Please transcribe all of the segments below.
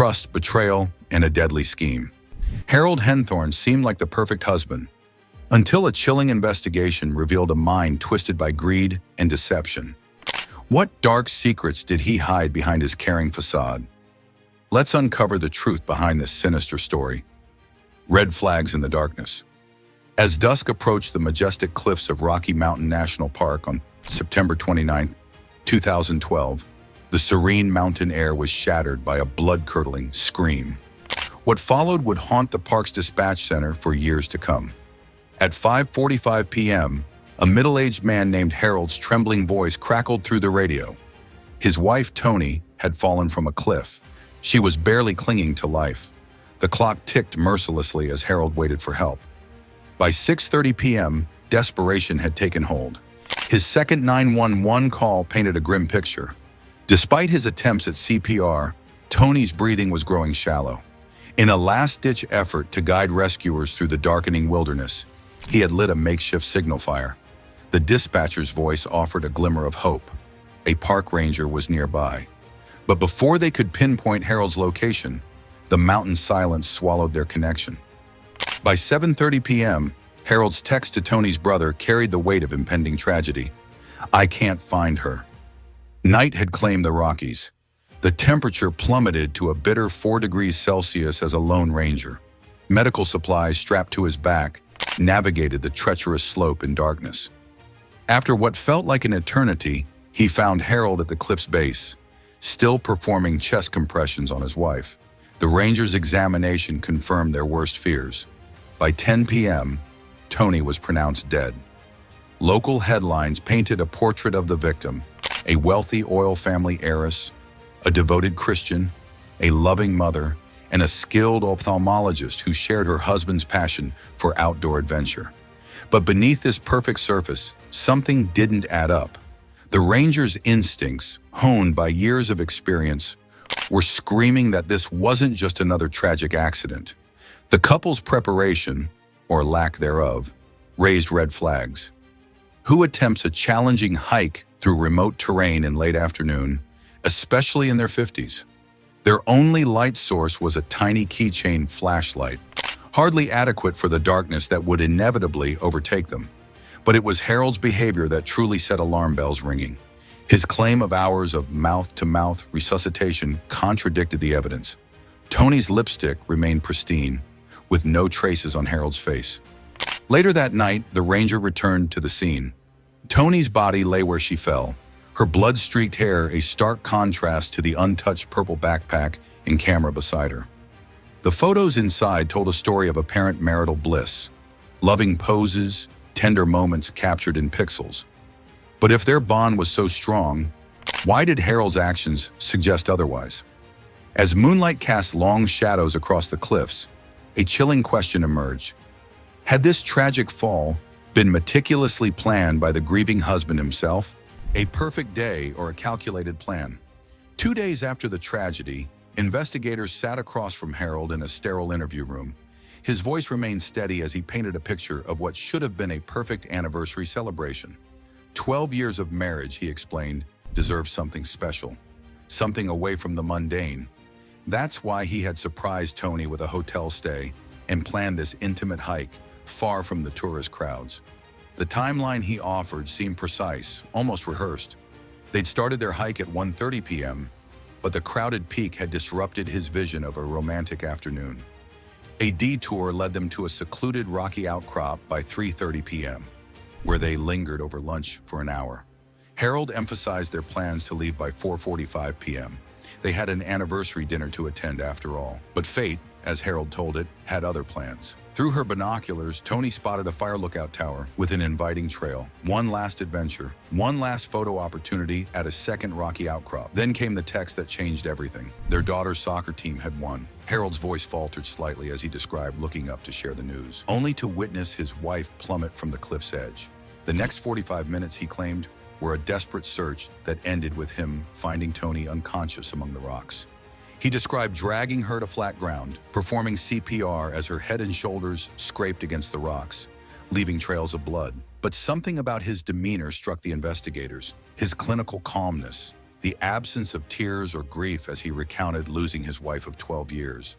trust, betrayal, and a deadly scheme. Harold Henthorn seemed like the perfect husband, until a chilling investigation revealed a mind twisted by greed and deception. What dark secrets did he hide behind his caring facade? Let's uncover the truth behind this sinister story. Red flags in the darkness. As dusk approached the majestic cliffs of Rocky Mountain National Park on September 29, 2012, the serene mountain air was shattered by a blood-curdling scream. What followed would haunt the park's dispatch center for years to come. At 5:45 p.m., a middle-aged man named Harold's trembling voice crackled through the radio. His wife, Toni, had fallen from a cliff. She was barely clinging to life. The clock ticked mercilessly as Harold waited for help. By 6:30 p.m., desperation had taken hold. His second 911 call painted a grim picture. Despite his attempts at CPR, Toni's breathing was growing shallow. In a last-ditch effort to guide rescuers through the darkening wilderness, he had lit a makeshift signal fire. The dispatcher's voice offered a glimmer of hope. A park ranger was nearby. But before they could pinpoint Harold's location, the mountain silence swallowed their connection. By 7:30 p.m., Harold's text to Toni's brother carried the weight of impending tragedy. "I can't find her." Night had claimed the Rockies. The temperature plummeted to a bitter 4 degrees Celsius as a lone ranger. Medical supplies strapped to his back navigated the treacherous slope in darkness. After what felt like an eternity, he found Harold at the cliff's base, still performing chest compressions on his wife. The ranger's examination confirmed their worst fears. By 10 p.m., Toni was pronounced dead. Local headlines painted a portrait of the victim: a wealthy oil family heiress, a devoted Christian, a loving mother, and a skilled ophthalmologist who shared her husband's passion for outdoor adventure. But beneath this perfect surface, something didn't add up. The ranger's instincts, honed by years of experience, were screaming that this wasn't just another tragic accident. The couple's preparation, or lack thereof, raised red flags. Who attempts a challenging hike through remote terrain in late afternoon, especially in their 50s? Their only light source was a tiny keychain flashlight, hardly adequate for the darkness that would inevitably overtake them. But it was Harold's behavior that truly set alarm bells ringing. His claim of hours of mouth-to-mouth resuscitation contradicted the evidence. Toni's lipstick remained pristine, with no traces on Harold's face. Later that night, the ranger returned to the scene. Toni's body lay where she fell, her blood-streaked hair a stark contrast to the untouched purple backpack and camera beside her. The photos inside told a story of apparent marital bliss, loving poses, tender moments captured in pixels. But if their bond was so strong, why did Harold's actions suggest otherwise? As moonlight cast long shadows across the cliffs, a chilling question emerged. Had this tragic fall been meticulously planned by the grieving husband himself? A perfect day or a calculated plan? 2 days after the tragedy, investigators sat across from Harold in a sterile interview room. His voice remained steady as he painted a picture of what should have been a perfect anniversary celebration. 12 years of marriage, he explained, deserved something special, something away from the mundane. That's why he had surprised Toni with a hotel stay and planned this intimate hike, far from the tourist crowds. The timeline he offered seemed precise, almost rehearsed. They'd started their hike at 1:30 p.m., but the crowded peak had disrupted his vision of a romantic afternoon. A detour led them to a secluded rocky outcrop by 3:30 p.m., where they lingered over lunch for an hour. Harold emphasized their plans to leave by 4:45 p.m. They had an anniversary dinner to attend after all. But fate, as Harold told it, had other plans. Through her binoculars, Toni spotted a fire lookout tower with an inviting trail. One last adventure, one last photo opportunity at a second rocky outcrop. Then came the text that changed everything. Their daughter's soccer team had won. Harold's voice faltered slightly as he described looking up to share the news, only to witness his wife plummet from the cliff's edge. The next 45 minutes, he claimed, were a desperate search that ended with him finding Toni unconscious among the rocks. He described dragging her to flat ground, performing CPR as her head and shoulders scraped against the rocks, leaving trails of blood. But something about his demeanor struck the investigators, his clinical calmness, the absence of tears or grief as he recounted losing his wife of 12 years.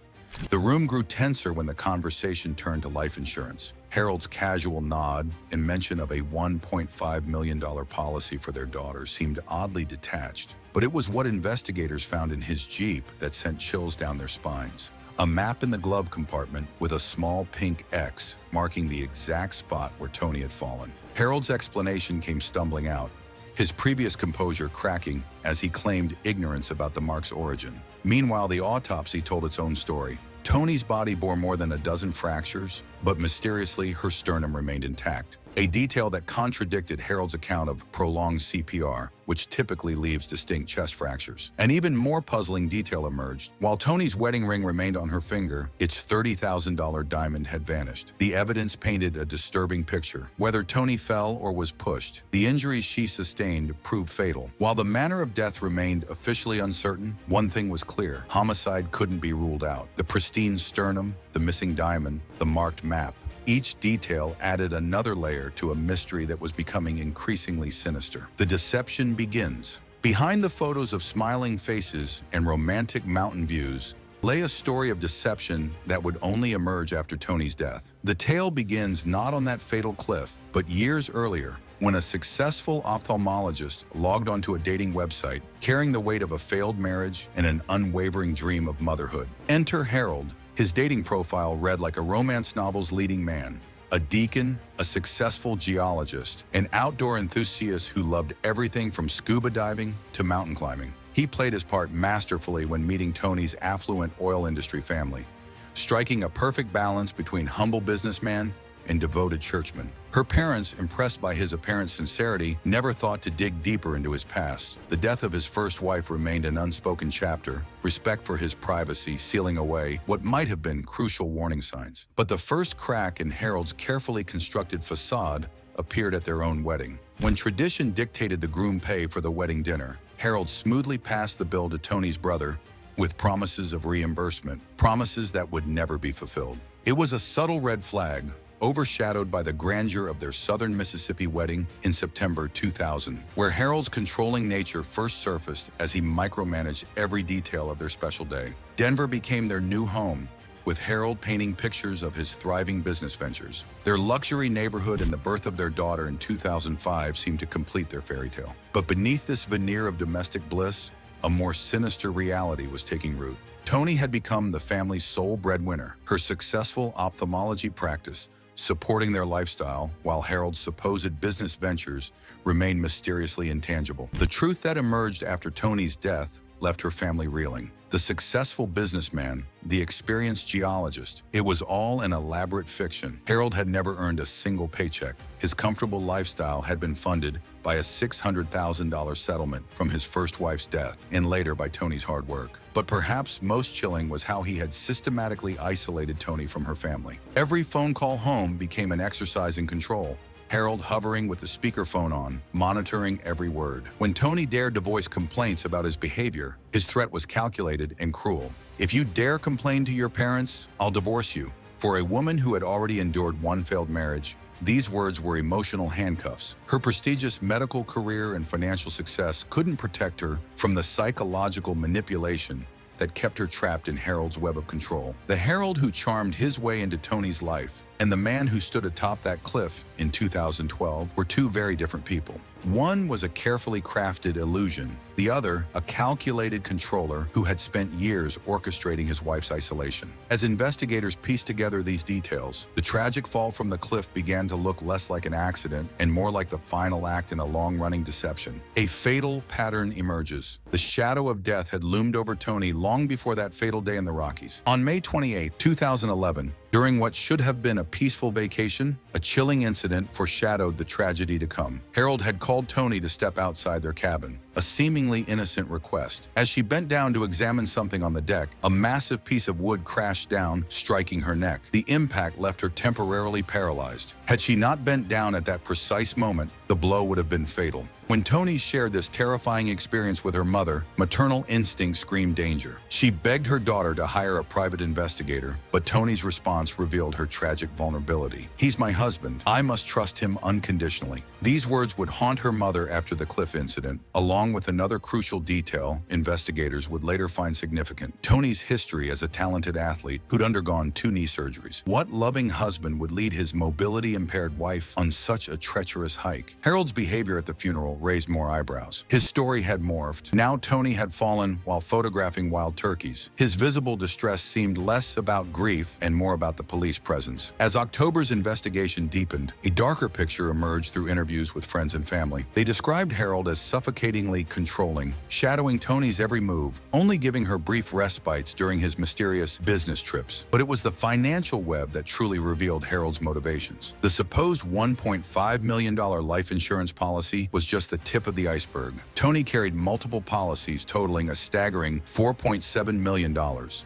The room grew tenser when the conversation turned to life insurance. Harold's casual nod and mention of a $1.5 million policy for their daughter seemed oddly detached, but it was what investigators found in his Jeep that sent chills down their spines. A map in the glove compartment with a small pink X marking the exact spot where Tony had fallen. Harold's explanation came stumbling out, his previous composure cracking as he claimed ignorance about the mark's origin. Meanwhile, the autopsy told its own story. Tony's body bore more than a dozen fractures, but mysteriously her sternum remained intact, a detail that contradicted Harold's account of prolonged CPR, which typically leaves distinct chest fractures. An even more puzzling detail emerged. While Tony's wedding ring remained on her finger, its $30,000 diamond had vanished. The evidence painted a disturbing picture. Whether Tony fell or was pushed, the injuries she sustained proved fatal. While the manner of death remained officially uncertain, one thing was clear: homicide couldn't be ruled out. The pristine sternum, the missing diamond, the marked map. Each detail added another layer to a mystery that was becoming increasingly sinister. The deception begins. Behind the photos of smiling faces and romantic mountain views lay a story of deception that would only emerge after Tony's death. The tale begins not on that fatal cliff, but years earlier, when a successful ophthalmologist logged onto a dating website carrying the weight of a failed marriage and an unwavering dream of motherhood. Enter Harold. His dating profile read like a romance novel's leading man: a deacon, a successful geologist, an outdoor enthusiast who loved everything from scuba diving to mountain climbing. He played his part masterfully when meeting Tony's affluent oil industry family, striking a perfect balance between humble businessman and devoted churchman. Her parents, impressed by his apparent sincerity, never thought to dig deeper into his past. The death of his first wife remained an unspoken chapter, respect for his privacy sealing away what might have been crucial warning signs. But the first crack in Harold's carefully constructed facade appeared at their own wedding. When tradition dictated the groom pay for the wedding dinner, Harold smoothly passed the bill to Tony's brother with promises of reimbursement, promises that would never be fulfilled. It was a subtle red flag, overshadowed by the grandeur of their southern Mississippi wedding in September 2000, where Harold's controlling nature first surfaced as he micromanaged every detail of their special day. Denver became their new home, with Harold painting pictures of his thriving business ventures. Their luxury neighborhood and the birth of their daughter in 2005 seemed to complete their fairy tale. But beneath this veneer of domestic bliss, a more sinister reality was taking root. Tony had become the family's sole breadwinner, her successful ophthalmology practice supporting their lifestyle, while Harold's supposed business ventures remained mysteriously intangible. The truth that emerged after Tony's death left her family reeling. The successful businessman, the experienced geologist, it was all an elaborate fiction. Harold had never earned a single paycheck. His comfortable lifestyle had been funded by a $600,000 settlement from his first wife's death, and later by Tony's hard work. But perhaps most chilling was how he had systematically isolated Tony from her family. Every phone call home became an exercise in control, Harold hovering with the speakerphone on, monitoring every word. When Tony dared to voice complaints about his behavior, his threat was calculated and cruel. "If you dare complain to your parents, I'll divorce you." For a woman who had already endured one failed marriage, these words were emotional handcuffs. Her prestigious medical career and financial success couldn't protect her from the psychological manipulation that kept her trapped in Harold's web of control. The Harold who charmed his way into Tony's life and the man who stood atop that cliff in 2012 were two very different people. One was a carefully crafted illusion, the other a calculated controller who had spent years orchestrating his wife's isolation. As investigators pieced together these details, the tragic fall from the cliff began to look less like an accident and more like the final act in a long-running deception. A fatal pattern emerges. The shadow of death had loomed over Tony long before that fatal day in the Rockies. On May 28, 2011, during what should have been a peaceful vacation, a chilling incident foreshadowed the tragedy to come. Harold had called Tony to step outside their cabin, a seemingly innocent request. As she bent down to examine something on the deck, a massive piece of wood crashed down, striking her neck. The impact left her temporarily paralyzed. Had she not bent down at that precise moment, the blow would have been fatal. When Tony shared this terrifying experience with her mother, maternal instinct screamed danger. She begged her daughter to hire a private investigator, but Tony's response revealed her tragic vulnerability. "He's my husband. I must trust him unconditionally." These words would haunt her mother after the cliff incident, along with another crucial detail investigators would later find significant: Tony's history as a talented athlete who'd undergone 2 knee surgeries. What loving husband would lead his mobility-impaired wife on such a treacherous hike? Harold's behavior at the funeral raised more eyebrows. His story had morphed. Now Tony had fallen while photographing wild turkeys. His visible distress seemed less about grief and more about the police presence. As October's investigation deepened, a darker picture emerged through interviews with friends and family. They described Harold as suffocatingly controlling, shadowing Tony's every move, only giving her brief respites during his mysterious business trips. But it was the financial web that truly revealed Harold's motivations. The supposed $1.5 million life insurance policy was just the tip of the iceberg. Tony carried multiple policies totaling a staggering $4.7 million,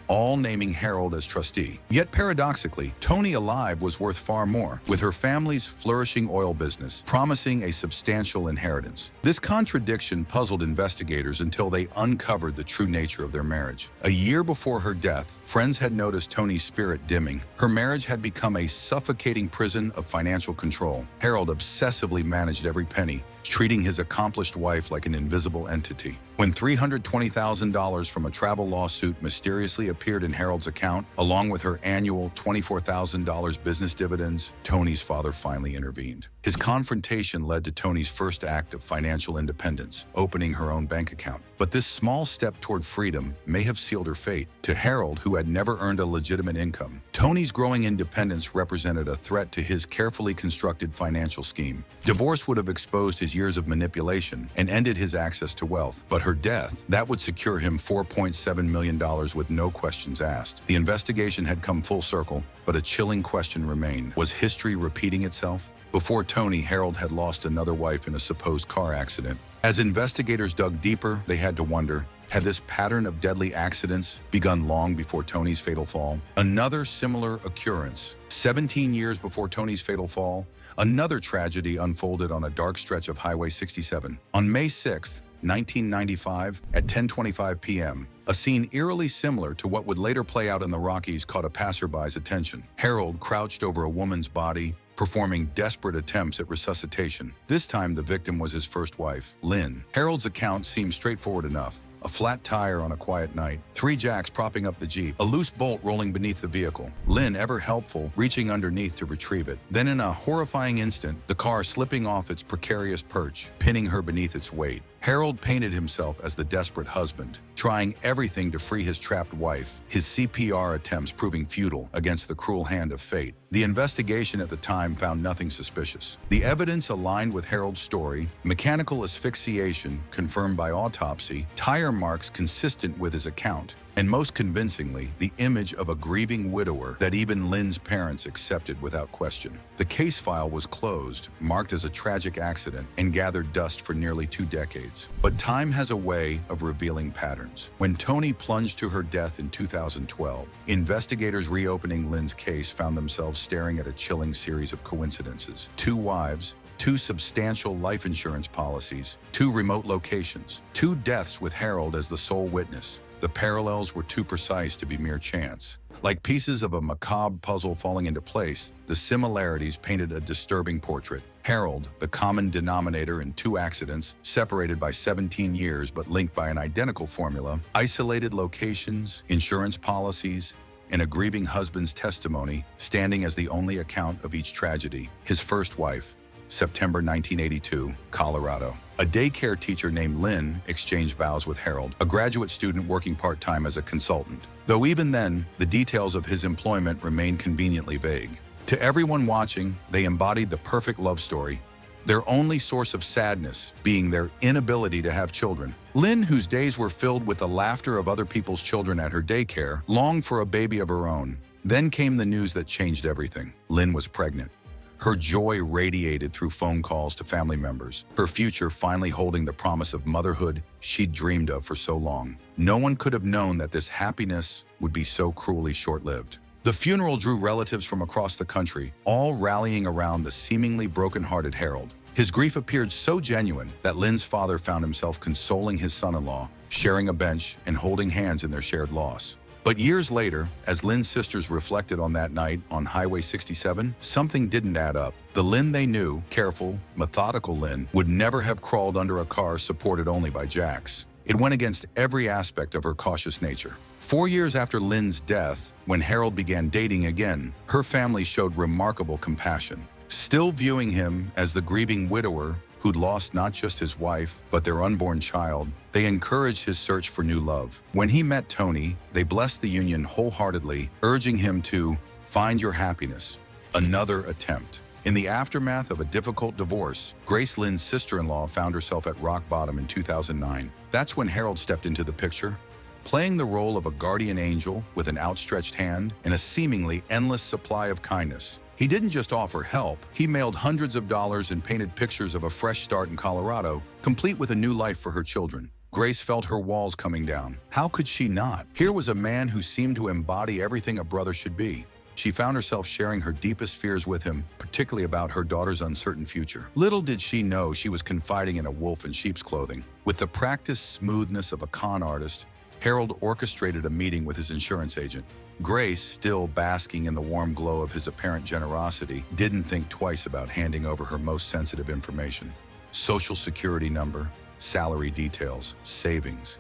all naming Harold as trustee. Yet paradoxically, Tony alive was worth far more, with her family's flourishing oil business promising a substantial inheritance. This contradiction puzzled investigators until they uncovered the true nature of their marriage. A year before her death, friends had noticed Tony's spirit dimming. Her marriage had become a suffocating prison of financial control. Harold obsessively managed every penny, treating his accomplished wife like an invisible entity. When $320,000 from a travel lawsuit mysteriously appeared in Harold's account, along with her annual $24,000 business dividends, Tony's father finally intervened. His confrontation led to Tony's first act of financial independence, opening her own bank account. But this small step toward freedom may have sealed her fate. To Harold, who had never earned a legitimate income, Tony's growing independence represented a threat to his carefully constructed financial scheme. Divorce would have exposed his years of manipulation and ended his access to wealth. But her death, that would secure him $4.7 million with no questions asked. The investigation had come full circle, but a chilling question remained. Was history repeating itself? Before Tony, Harold had lost another wife in a supposed car accident. As investigators dug deeper, they had to wonder, had this pattern of deadly accidents begun long before Tony's fatal fall? Another similar occurrence. 17 years before Tony's fatal fall, another tragedy unfolded on a dark stretch of Highway 67. On May 6th, 1995, at 10:25 p.m., a scene eerily similar to what would later play out in the Rockies caught a passerby's attention. Harold crouched over a woman's body, performing desperate attempts at resuscitation. This time, the victim was his first wife, Lynn. Harold's account seemed straightforward enough. A flat tire on a quiet night, 3 jacks propping up the Jeep, a loose bolt rolling beneath the vehicle, Lynn, ever helpful, reaching underneath to retrieve it. Then in a horrifying instant, the car slipping off its precarious perch, pinning her beneath its weight. Harold painted himself as the desperate husband, trying everything to free his trapped wife, his CPR attempts proving futile against the cruel hand of fate. The investigation at the time found nothing suspicious. The evidence aligned with Harold's story: mechanical asphyxiation confirmed by autopsy, tire marks consistent with his account, and most convincingly, the image of a grieving widower that even Lynn's parents accepted without question. The case file was closed, marked as a tragic accident, and gathered dust for nearly 2 decades. But time has a way of revealing patterns. When Tony plunged to her death in 2012, investigators reopening Lynn's case found themselves staring at a chilling series of coincidences. 2 wives, 2 substantial life insurance policies, 2 remote locations, 2 deaths with Harold as the sole witness. The parallels were too precise to be mere chance. Like pieces of a macabre puzzle falling into place, the similarities painted a disturbing portrait. Harold, the common denominator in 2 accidents, separated by 17 years but linked by an identical formula, isolated locations, insurance policies, and a grieving husband's testimony standing as the only account of each tragedy. His first wife, September 1982, Colorado. A daycare teacher named Lynn exchanged vows with Harold, a graduate student working part-time as a consultant. Though even then, the details of his employment remained conveniently vague. To everyone watching, they embodied the perfect love story, their only source of sadness being their inability to have children. Lynn, whose days were filled with the laughter of other people's children at her daycare, longed for a baby of her own. Then came the news that changed everything. Lynn was pregnant. Her joy radiated through phone calls to family members, her future finally holding the promise of motherhood she'd dreamed of for so long. No one could have known that this happiness would be so cruelly short-lived. The funeral drew relatives from across the country, all rallying around the seemingly broken-hearted Harold. His grief appeared so genuine that Lynn's father found himself consoling his son-in-law, sharing a bench and holding hands in their shared loss. But years later, as Lynn's sisters reflected on that night on Highway 67, something didn't add up. The Lynn they knew, careful, methodical Lynn, would never have crawled under a car supported only by jacks. It went against every aspect of her cautious nature. 4 years after Lynn's death, when Harold began dating again, her family showed remarkable compassion. Still viewing him as the grieving widower who'd lost not just his wife, but their unborn child, they encouraged his search for new love. When he met Tony, they blessed the union wholeheartedly, urging him to find your happiness. Another attempt. In the aftermath of a difficult divorce, Grace Lynn's sister-in-law found herself at rock bottom in 2009. That's when Harold stepped into the picture, playing the role of a guardian angel with an outstretched hand and a seemingly endless supply of kindness. He didn't just offer help, he mailed hundreds of dollars and painted pictures of a fresh start in Colorado, complete with a new life for her children. Grace felt her walls coming down. How could she not? Here was a man who seemed to embody everything a brother should be. She found herself sharing her deepest fears with him, particularly about her daughter's uncertain future. Little did she know she was confiding in a wolf in sheep's clothing. With the practiced smoothness of a con artist, Harold orchestrated a meeting with his insurance agent. Grace, still basking in the warm glow of his apparent generosity, didn't think twice about handing over her most sensitive information. Social security number, salary details, savings,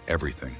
everything.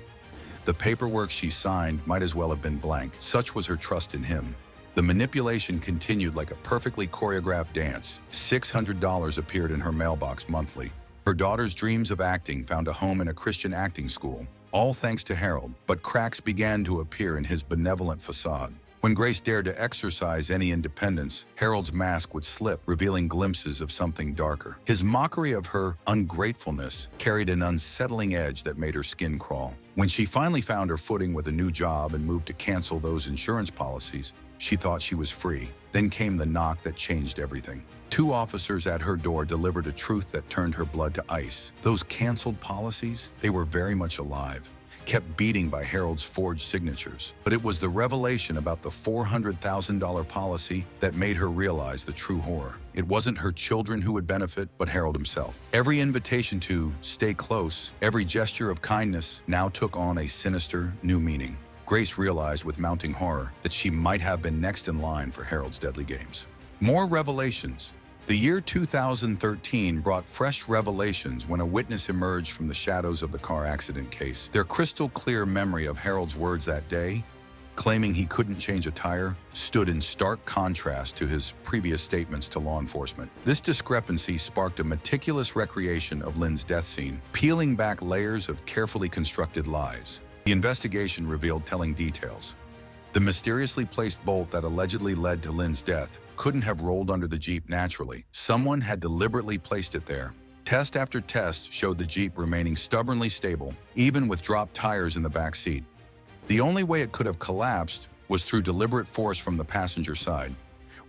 The paperwork she signed might as well have been blank. Such was her trust in him. The manipulation continued like a perfectly choreographed dance. $600 appeared in her mailbox monthly. Her daughter's dreams of acting found a home in a Christian acting school. All thanks to Harold, but cracks began to appear in his benevolent facade. When Grace dared to exercise any independence, Harold's mask would slip, revealing glimpses of something darker. His mockery of her ungratefulness carried an unsettling edge that made her skin crawl. When she finally found her footing with a new job and moved to cancel those insurance policies, she thought she was free. Then came the knock that changed everything. 2 officers at her door delivered a truth that turned her blood to ice. Those canceled policies, they were very much alive, kept beating by Harold's forged signatures. But it was the revelation about the $400,000 policy that made her realize the true horror. It wasn't her children who would benefit, but Harold himself. Every invitation to stay close, every gesture of kindness now took on a sinister new meaning. Grace realized with mounting horror that she might have been next in line for Harold's deadly games. More revelations. The year 2013 brought fresh revelations when a witness emerged from the shadows of the car accident case. Their crystal clear memory of Harold's words that day, claiming he couldn't change a tire, stood in stark contrast to his previous statements to law enforcement. This discrepancy sparked a meticulous recreation of Lynn's death scene, peeling back layers of carefully constructed lies. The investigation revealed telling details. The mysteriously placed bolt that allegedly led to Lynn's death couldn't have rolled under the Jeep naturally. Someone had deliberately placed it there. Test after test showed the Jeep remaining stubbornly stable, even with dropped tires in the back seat. The only way it could have collapsed was through deliberate force from the passenger side,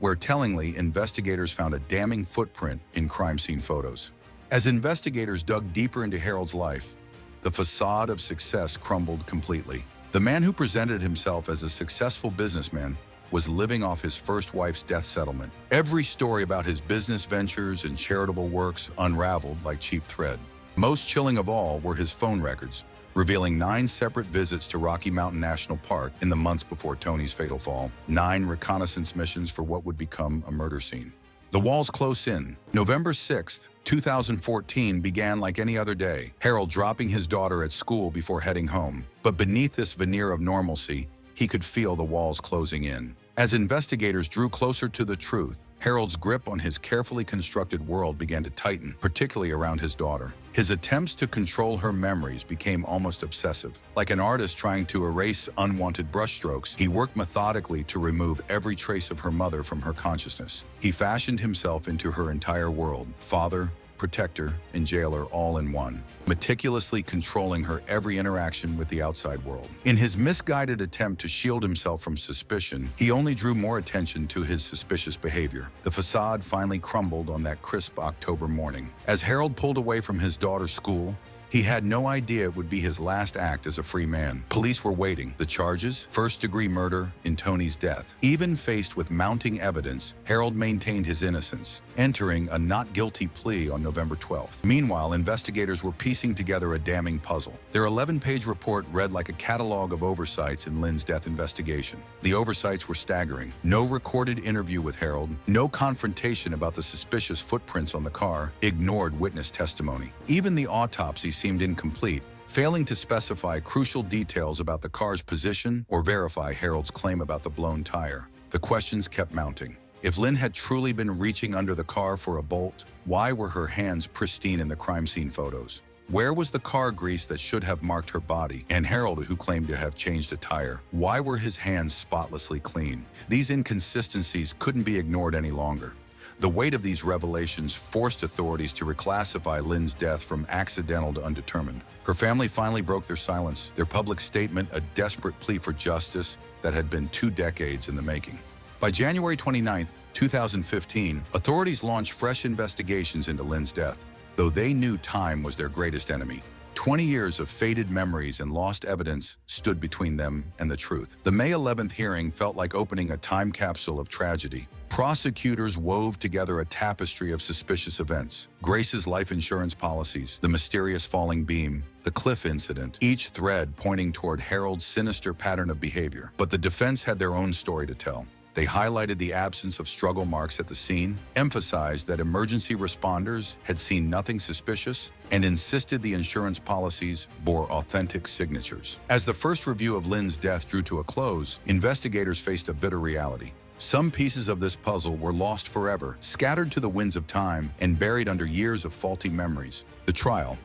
where tellingly investigators found a damning footprint in crime scene photos. As investigators dug deeper into Harold's life, the facade of success crumbled completely. The man who presented himself as a successful businessman was living off his first wife's death settlement. Every story about his business ventures and charitable works unraveled like cheap thread. Most chilling of all were his phone records, revealing 9 separate visits to Rocky Mountain National Park in the months before Tony's fatal fall, 9 reconnaissance missions for what would become a murder scene. The walls close in. November 6th, 2014 began like any other day, Harold dropping his daughter at school before heading home. But beneath this veneer of normalcy, he could feel the walls closing in. As investigators drew closer to the truth, Harold's grip on his carefully constructed world began to tighten, particularly around his daughter. His attempts to control her memories became almost obsessive. Like an artist trying to erase unwanted brushstrokes, he worked methodically to remove every trace of her mother from her consciousness. He fashioned himself into her entire world, father, protector, and jailer all in one, meticulously controlling her every interaction with the outside world. In his misguided attempt to shield himself from suspicion, he only drew more attention to his suspicious behavior. The facade finally crumbled on that crisp October morning. As Harold pulled away from his daughter's school, He had no idea it would be his last act as a free man. Police were waiting. The charges? First-degree murder in Tony's death. Even faced with mounting evidence, Harold maintained his innocence, entering a not guilty plea on November 12th. Meanwhile, investigators were piecing together a damning puzzle. Their 11-page report read like a catalog of oversights in Lynn's death investigation. The oversights were staggering. No recorded interview with Harold, no confrontation about the suspicious footprints on the car, ignored witness testimony. Even the autopsy seemed incomplete, failing to specify crucial details about the car's position or verify Harold's claim about the blown tire. The questions kept mounting. If Lynn had truly been reaching under the car for a bolt, why were her hands pristine in the crime scene photos? Where was the car grease that should have marked her body? And Harold, who claimed to have changed a tire, why were his hands spotlessly clean? These inconsistencies couldn't be ignored any longer. The weight of these revelations forced authorities to reclassify Lynn's death from accidental to undetermined. Her family finally broke their silence, their public statement a desperate plea for justice that had been 2 decades in the making. By January 29, 2015, authorities launched fresh investigations into Lynn's death, though they knew time was their greatest enemy. 20 years of faded memories and lost evidence stood between them and the truth. The May 11th hearing felt like opening a time capsule of tragedy. Prosecutors wove together a tapestry of suspicious events. Grace's life insurance policies, the mysterious falling beam, the cliff incident, each thread pointing toward Harold's sinister pattern of behavior. But the defense had their own story to tell. They highlighted the absence of struggle marks at the scene, emphasized that emergency responders had seen nothing suspicious, and insisted the insurance policies bore authentic signatures. As the first review of Lynn's death drew to a close, investigators faced a bitter reality. Some pieces of this puzzle were lost forever, scattered to the winds of time, and buried under years of faulty memories. The trial.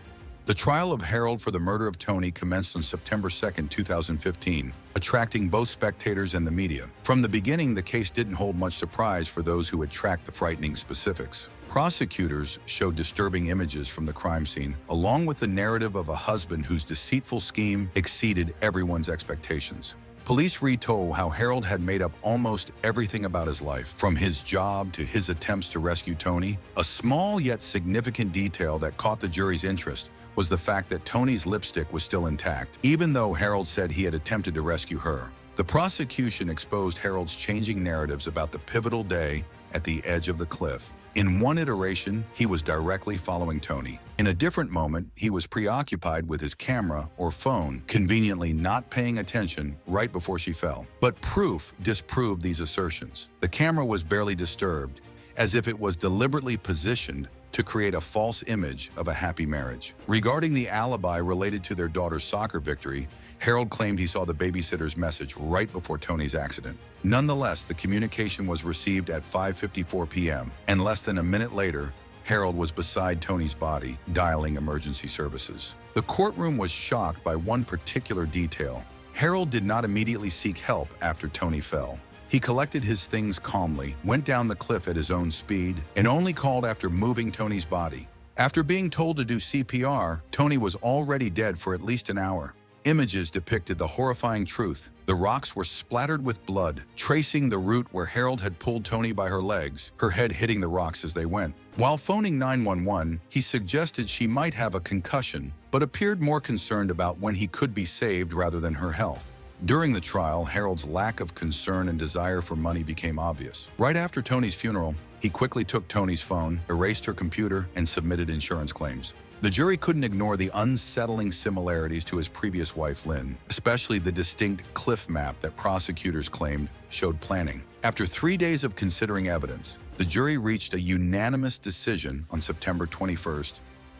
The trial of Harold for the murder of Tony commenced on September 2, 2015, attracting both spectators and the media. From the beginning, the case didn't hold much surprise for those who had tracked the frightening specifics. Prosecutors showed disturbing images from the crime scene, along with the narrative of a husband whose deceitful scheme exceeded everyone's expectations. Police retold how Harold had made up almost everything about his life, from his job to his attempts to rescue Tony. A small yet significant detail that caught the jury's interest was the fact that Tony's lipstick was still intact, even though Harold said he had attempted to rescue her. The prosecution exposed Harold's changing narratives about the pivotal day at the edge of the cliff. In one iteration, he was directly following Tony. In a different moment, he was preoccupied with his camera or phone, conveniently not paying attention right before she fell. But proof disproved these assertions. The camera was barely disturbed, as if it was deliberately positioned to create a false image of a happy marriage. Regarding the alibi related to their daughter's soccer victory, Harold claimed he saw the babysitter's message right before Tony's accident. Nonetheless, the communication was received at 5:54 p.m., and less than a minute later, Harold was beside Tony's body, dialing emergency services. The courtroom was shocked by one particular detail. Harold did not immediately seek help after Tony fell. He collected his things calmly, went down the cliff at his own speed, and only called after moving Tony's body. After being told to do CPR, Tony was already dead for at least an hour. Images depicted the horrifying truth. The rocks were splattered with blood, tracing the route where Harold had pulled Tony by her legs, her head hitting the rocks as they went. While phoning 911, he suggested she might have a concussion, but appeared more concerned about when he could be saved rather than her health. During the trial, Harold's lack of concern and desire for money became obvious. Right after Tony's funeral, he quickly took Tony's phone, erased her computer, and submitted insurance claims. The jury couldn't ignore the unsettling similarities to his previous wife, Lynn, especially the distinct cliff map that prosecutors claimed showed planning. After 3 days of considering evidence, the jury reached a unanimous decision on September 21,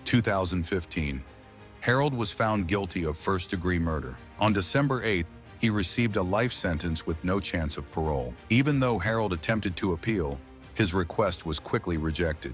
2015. Harold was found guilty of first-degree murder. On December 8th, he received a life sentence with no chance of parole. Even though Harold attempted to appeal, his request was quickly rejected,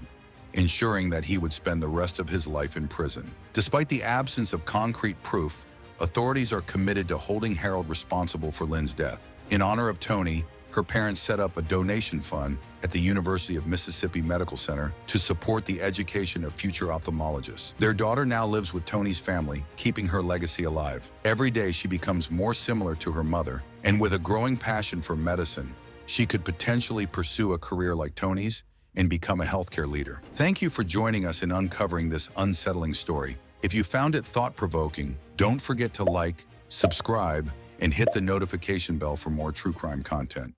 ensuring that he would spend the rest of his life in prison. Despite the absence of concrete proof, authorities are committed to holding Harold responsible for Lynn's death. In honor of Tony, her parents set up a donation fund at the University of Mississippi Medical Center to support the education of future ophthalmologists. Their daughter now lives with Tony's family, keeping her legacy alive. Every day she becomes more similar to her mother, and with a growing passion for medicine, she could potentially pursue a career like Tony's and become a healthcare leader. Thank you for joining us in uncovering this unsettling story. If you found it thought-provoking, don't forget to like, subscribe, and hit the notification bell for more true crime content.